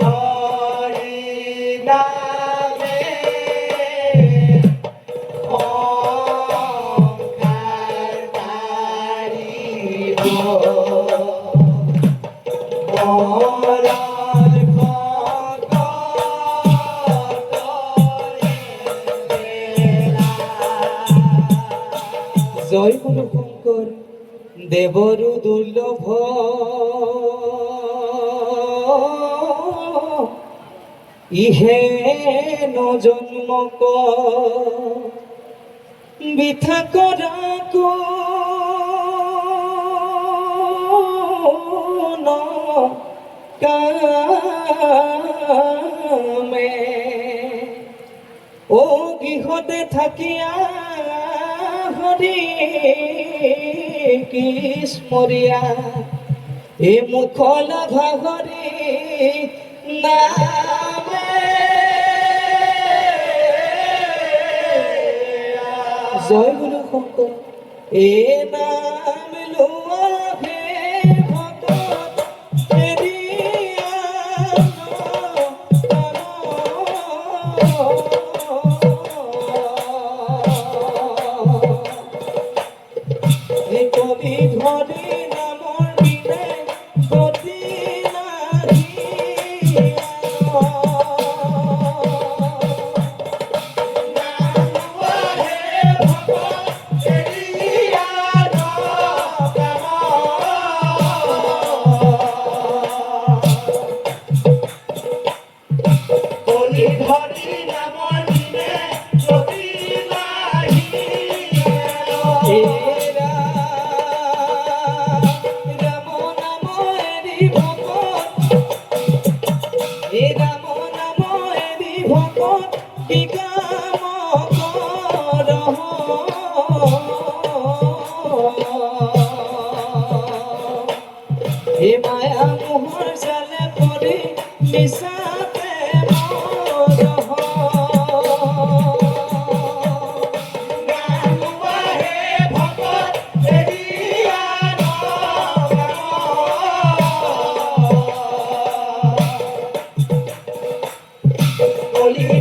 হরি নামে অহংকার তারিব মরণ জয় গুরু শঙ্কর দেবরু দুর্লভ ইহে ন জন্ম বৃথা করা কোন কামে ও গৃহতে থাকিয়া হরি কৃষ্ণরিয়া এ মুখ লাভা হরি নামে জয় গুরু শঙ্কৰ এ নাম লোৱা হে ভকত এৰিয়া কলি ধৰি নামৰ বিনে গতি নাহি হে মায়া মোহৰ জালে পৰি মিছাতে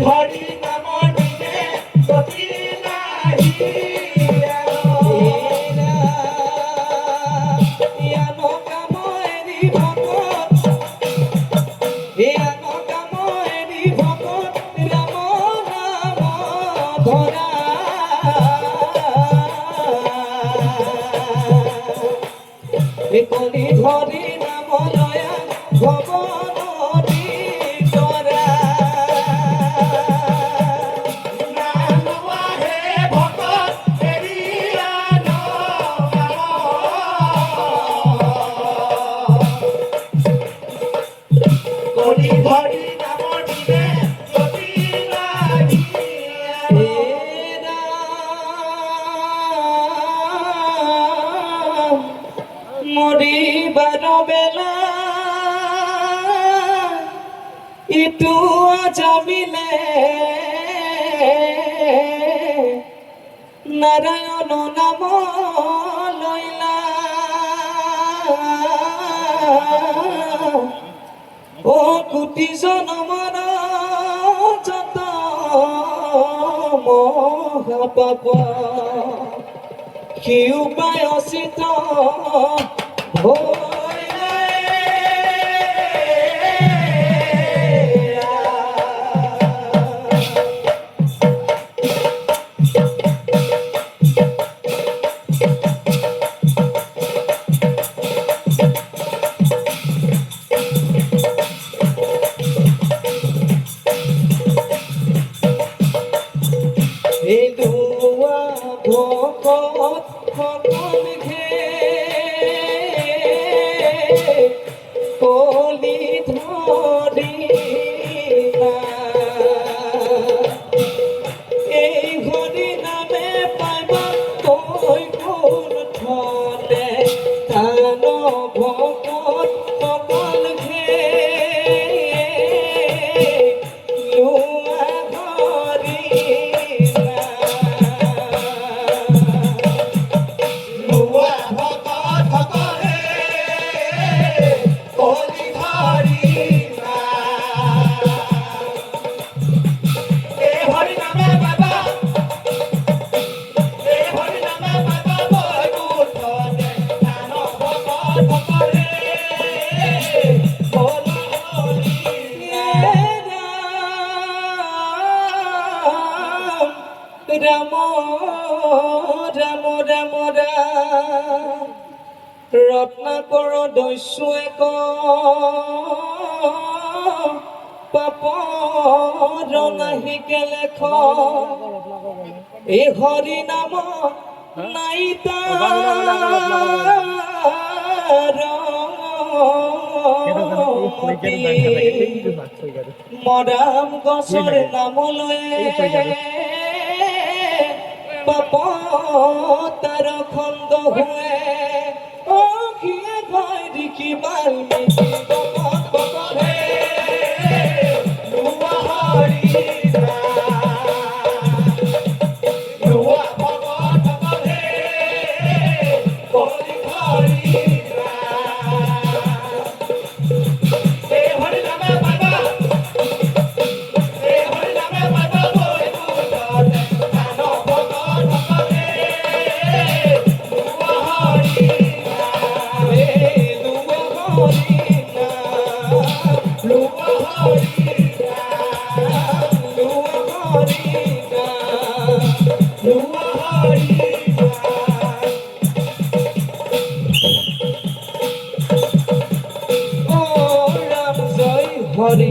ধৰি নামৰ বিনে গতি নাহি কলি ধৰি নাম লয়া ভগৱতী কৰা নাম হে ভকত এৰিয়া কলি ধৰি নামৰ বিনে গতি নাহি মৰিবাৰ বেলা ইটো যাবিলে নাৰায়ণ নাম লৈলা ও কোটি জনমৰ যত মহাপাপ কি উপায় অচিত কলি ধৰি এই হৰি নামে পাইবা কৈ কোন থলে তান ভকত সকল ঘে লোৱা হৰি লোৱা ভকত সকলে কলি ধৰি ৰত্নাকৰ দস্যু এক পাপ নাহিকে লেখ এই হৰি নাম নাই মৰাম গছৰ নাম লয়ে পাপ তাৰ খণ্ড হুৱে অখিয়ে ভয় দেখি বাল্মীকি গপত গপত হরি